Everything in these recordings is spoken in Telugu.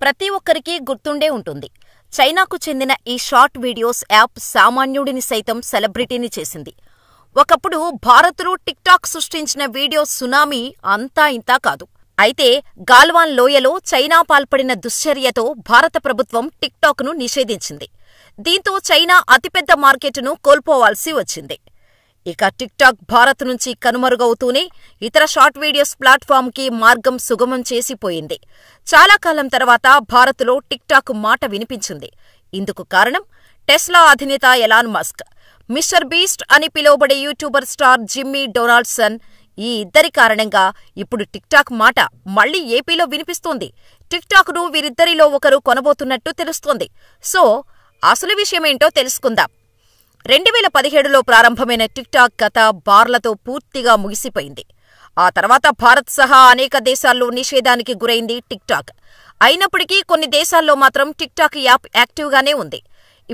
ప్రతి ఒక్కరికి గుర్తుండే ఉంటుంది. చైనాకు చెందిన ఈ షార్ట్ వీడియోస్ యాప్ సామాన్యుడిని సైతం సెలబ్రిటీని చేసింది. ఒకప్పుడు భారత్లో టిక్టాక్ సృష్టించిన వీడియో సునామీ అంతా ఇంతా కాదు. అయితే గాల్వాన్ లోయలో చైనా పాల్పడిన దుశ్చర్యతో భారత ప్రభుత్వం టిక్టాక్ను నిషేధించింది. దీంతో చైనా అతిపెద్ద మార్కెట్ను కోల్పోవాల్సి వచ్చింది. ఇక టిక్టాక్ భారత్ నుంచి కనుమరుగవుతూనే ఇతర షార్ట్ వీడియోస్ ప్లాట్ఫామ్కి మార్గం సుగమం చేసిపోయింది. చాలా కాలం తర్వాత భారత్లో టిక్టాక్ మాట వినిపించింది. ఇందుకు కారణం టెస్లా అధినేత ఎలాన్ మస్క్, మిస్టర్ బీస్ట్ అని పిలువబడే యూట్యూబర్ స్టార్ జిమ్మీ డొనాల్డ్సన్. ఈ ఇద్దరి కారణంగా ఇప్పుడు టిక్టాక్ మాట మళ్లీ ఏపీలో వినిపిస్తోంది. టిక్టాక్ను వీరిద్దరిలో ఒకరు కొనబోతున్నట్టు తెలుస్తోంది. సో అసలు విషయమేంటో తెలుసుకుందాం. 2017లో ప్రారంభమైన టిక్టాక్ కథ బార్లతో పూర్తిగా ముగిసిపోయింది. ఆ తర్వాత భారత్ సహా అనేక దేశాల్లో నిషేధానికి గురైంది టిక్టాక్. అయినప్పటికీ కొన్ని దేశాల్లో మాత్రం టిక్టాక్ యాప్ యాక్టివ్గానే ఉంది.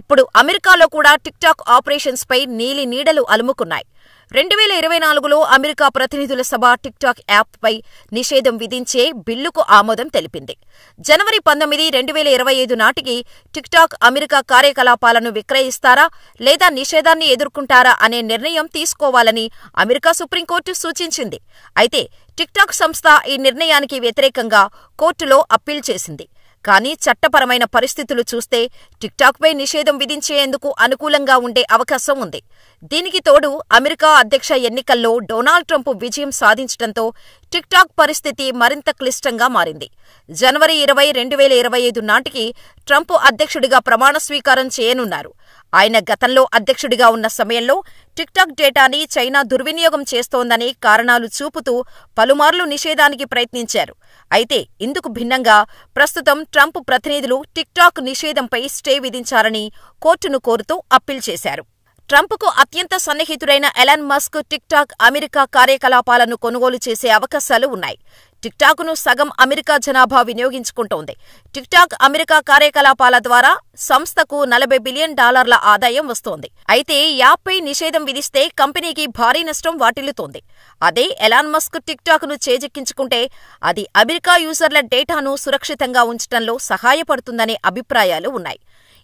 ఇప్పుడు అమెరికాలో కూడా టిక్టాక్ ఆపరేషన్స్పై నీలి నీడలు అలుముకున్నాయి. 2024లో అమెరికా ప్రతినిధుల సభ టిక్టాక్ యాప్పై నిషేధం విధించే బిల్లుకు ఆమోదం తెలిపింది. జనవరి 19, 2025 నాటికి టిక్టాక్ అమెరికా కార్యకలాపాలను విక్రయిస్తారా లేదా నిషేధాన్ని ఎదుర్కొంటారా అనే నిర్ణయం తీసుకోవాలని అమెరికా సుప్రీంకోర్టు సూచించింది. అయితే టిక్టాక్ సంస్థ ఈ నిర్ణయానికి వ్యతిరేకంగా కోర్టులో అప్పీల్ చేసింది. కానీ చట్టపరమైన పరిస్థితులు చూస్తే టిక్టాక్పై నిషేధం విధించేందుకు అనుకూలంగా ఉండే అవకాశం ఉంది. దీనికి తోడు అమెరికా అధ్యక్ష ఎన్నికల్లో డొనాల్డ్ ట్రంప్ విజయం సాధించడంతో టిక్టాక్ పరిస్థితి మరింత క్లిష్టంగా మారింది. జనవరి 20, 2025 నాటికి ట్రంప్ అధ్యక్షుడిగా ప్రమాణ స్వీకారం చేయనున్నారు. ఆయన గతంలో అధ్యక్షుడిగా ఉన్న సమయంలో టిక్టాక్ డేటాని చైనా దుర్వినియోగం చేస్తోందని కారణాలు చూపుతూ పలుమార్లు నిషేధానికి ప్రయత్నించారు. అయితే ఇందుకు భిన్నంగా ప్రస్తుతం ట్రంప్ ప్రతినిధులు టిక్టాక్ నిషేధంపై స్టే విధించాలని కోర్టును కోరుతూ అప్పీల్ చేశారు. ట్రంప్కు అత్యంత సన్నిహితుడైన ఎలాన్ మస్క్ టిక్టాక్ అమెరికా కార్యకలాపాలను కొనుగోలు చేసే అవకాశాలు ఉన్నాయి. టిక్టాక్ను సగం అమెరికా జనాభా వినియోగించుకుంటోంది. టిక్టాక్ అమెరికా కార్యకలాపాల ద్వారా సంస్థకు $40 బిలియన్ ఆదాయం వస్తోంది. అయితే యాప్పై నిషేధం విధిస్తే కంపెనీకి భారీ నష్టం వాటిల్లుతోంది. అదే ఎలాన్ మస్క్ టిక్టాక్ను చేజిక్కించుకుంటే అది అమెరికా యూజర్ల డేటాను సురక్షితంగా ఉంచడంలో సహాయపడుతుందనే అభిప్రాయాలు ఉన్నాయి.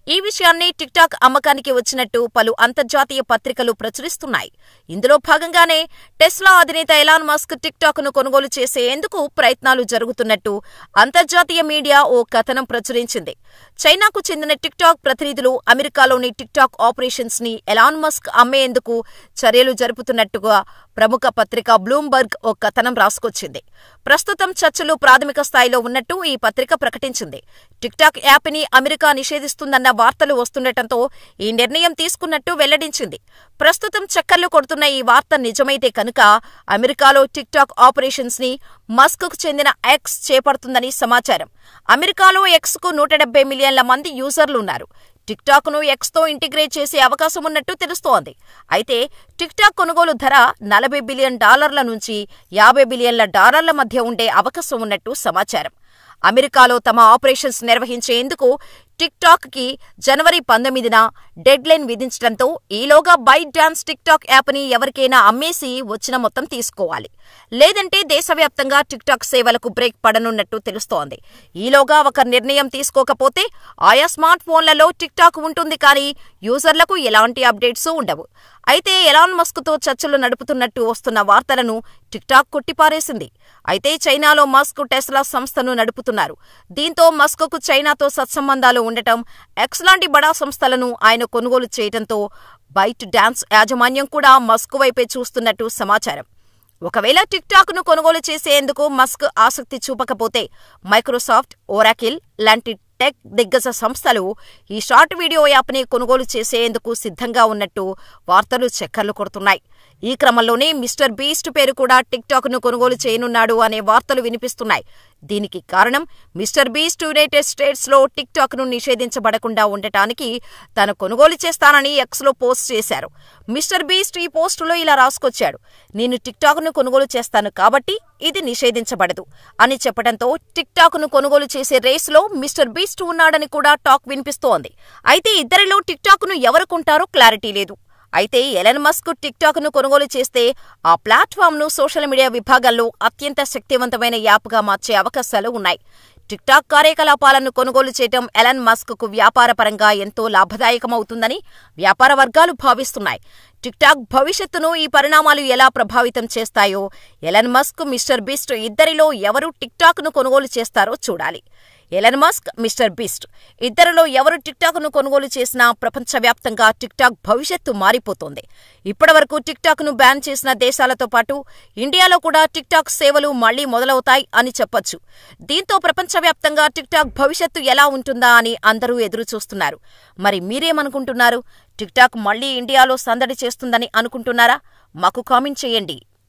ఈ విషయాన్ని టిక్టాక్ అమ్మకానికి వచ్చినట్టు పలు అంతర్జాతీయ పత్రికలు ప్రచురిస్తున్నాయి. ఇందులో భాగంగానే టెస్లా అధినేత ఎలాన్ మస్క్ టిక్టాక్ను కొనుగోలు చేసేందుకు ప్రయత్నాలు జరుగుతున్నట్టు అంతర్జాతీయ మీడియా ఓ కథనం ప్రచురించింది. చైనాకు చెందిన టిక్టాక్ ప్రతినిధులు అమెరికాలోని టిక్టాక్ ఆపరేషన్స్ ని ఎలాన్ మస్క్ అమ్మేందుకు చర్యలు జరుపుతున్నట్టుగా ప్రముఖ పత్రిక బ్లూంబర్గ్ ఓ కథనం రాసుకొచ్చింది. ప్రస్తుతం చర్చలు ప్రాథమిక స్థాయిలో ఉన్నట్టు ఈ పత్రిక ప్రకటించింది. టిక్టాక్ యాప్ని అమెరికా నిషేధిస్తుందన్న వార్తలు వస్తుండటంతో ఈ నిర్ణయం తీసుకున్నట్టు వెల్లడించింది. ప్రస్తుతం చక్కర్లు కొడుతున్న ఈ వార్త నిజమైతే కనుక అమెరికాలో టిక్టాక్ ఆపరేషన్స్ ని మస్క్కు చెందిన ఎక్స్ చేపడుతుందని సమాచారం. అమెరికాలో ఎక్స్కు 170 మిలియన్ల మంది యూజర్లున్నారు. టిక్టాక్ను ఎక్స్తో ఇంటిగ్రేట్ చేసే అవకాశం ఉన్నట్టు తెలుస్తోంది. అయితే టిక్టాక్ కొనుగోలు ధర $40 బిలియన్ నుంచి $50 బిలియన్ల మధ్య ఉండే అవకాశం ఉన్నట్టు సమాచారం. అమెరికాలో తమ ఆపరేషన్స్ నిర్వహించేందుకు టిక్టాక్కి జనవరి 19న డెడ్లైన్ విధించడంతో ఈలోగా బైట్ డాన్స్ టిక్టాక్ యాప్ని ఎవరికైనా అమ్మేసి వచ్చిన మొత్తం తీసుకోవాలి. లేదంటే దేశవ్యాప్తంగా టిక్టాక్ సేవలకు బ్రేక్ పడనున్నట్టు తెలుస్తోంది. ఈలోగా ఒక నిర్ణయం తీసుకోకపోతే ఆయా స్మార్ట్ ఫోన్లలో టిక్టాక్ ఉంటుంది కానీ యూజర్లకు ఎలాంటి అప్డేట్స్ ఉండవు. అయితే ఎలాన్ మస్క్తో చర్చలు నడుపుతున్నట్టు వస్తున్న వార్తలను టిక్టాక్ కొట్టిపారేసింది. అయితే చైనాలో మస్క్ టెస్లా సంస్థను నడుపుతున్నారు. దీంతో మస్క్కు చైనాతో సత్సంబంధాలు ఉండటం, ఎక్స్ లాంటి బడా సంస్థలను ఆయన కొనుగోలు చేయడంతో బైట్ డాన్స్ యాజమాన్యం కూడా మస్క్ వైపే చూస్తున్నట్టు సమాచారం. ఒకవేళ టిక్టాక్ను కొనుగోలు చేసేందుకు మస్క్ ఆసక్తి చూపకపోతే మైక్రోసాఫ్ట్, ఒరాకిల్ లాంటి టెక్ దిగ్గజ సంస్థలు ఈ షార్ట్ వీడియో యాప్ని కొనుగోలు చేసేందుకు సిద్ధంగా ఉన్నట్టు వార్తలు చక్కర్లు కొడుతున్నాయి. ఈ క్రమంలోనే మిస్టర్ బీస్ట్ పేరు కూడా టిక్టాక్ను కొనుగోలు చేయనున్నాడు అనే వార్తలు వినిపిస్తున్నాయి. దీనికి కారణం మిస్టర్ బీస్ట్ యునైటెడ్ స్టేట్స్లో టిక్టాక్ను నిషేధించబడకుండా ఉండటానికి తాను కొనుగోలు చేస్తానని ఎక్స్లో పోస్ట్ చేశారు. మిస్టర్ బీస్ట్ ఈ పోస్టులో ఇలా రాసుకొచ్చాడు: నేను టిక్టాక్ను కొనుగోలు చేస్తాను కాబట్టి ఇది నిషేధించబడదు అని చెప్పడంతో టిక్టాక్ను కొనుగోలు చేసే రేసులో మిస్టర్ బీస్ట్ ఉన్నాడని కూడా టాక్ వినిపిస్తోంది. అయితే ఇద్దరిలో టిక్టాక్ను ఎవరు కొంటారో క్లారిటీ లేదు. అయితే ఎలాన్ మస్క్ టిక్టాక్ను కొనుగోలు చేస్తే ఆ ప్లాట్ఫామ్ను సోషల్ మీడియా విభాగాల్లో అత్యంత శక్తివంతమైన యాప్గా మార్చే అవకాశాలు ఉన్నాయి. టిక్టాక్ కార్యకలాపాలను కొనుగోలు చేయడం ఎలాన్ మస్క్కు వ్యాపారపరంగా ఎంతో లాభదాయకమవుతుందని వ్యాపార వర్గాలు భావిస్తున్నాయి. టిక్టాక్ భవిష్యత్తును ఈ పరిణామాలు ఎలా ప్రభావితం చేస్తాయో, ఎలాన్ మస్క్, మిస్టర్ బీస్ట్ ఇద్దరిలో ఎవరు టిక్టాక్ను కొనుగోలు చేస్తారో చూడాలి. ఎలాన్ మస్క్, మిస్టర్ బీస్ట్ ఇద్దరిలో ఎవరు టిక్టాక్ను కొనుగోలు చేసినా ప్రపంచవ్యాప్తంగా టిక్టాక్ భవిష్యత్తు మారిపోతోంది. ఇప్పటివరకు టిక్టాక్ను బ్యాన్ చేసిన దేశాలతో పాటు ఇండియాలో కూడా టిక్టాక్ సేవలు మళ్లీ మొదలవుతాయి అని చెప్పొచ్చు. దీంతో ప్రపంచవ్యాప్తంగా టిక్టాక్ భవిష్యత్తు ఎలా ఉంటుందా అని అందరూ ఎదురుచూస్తున్నారు. మరి మీరేమనుకుంటున్నారు? టిక్టాక్ మళ్లీ ఇండియాలో సందడి చేస్తుందని అనుకుంటున్నారా? మాకు కామెంట్ చేయండి.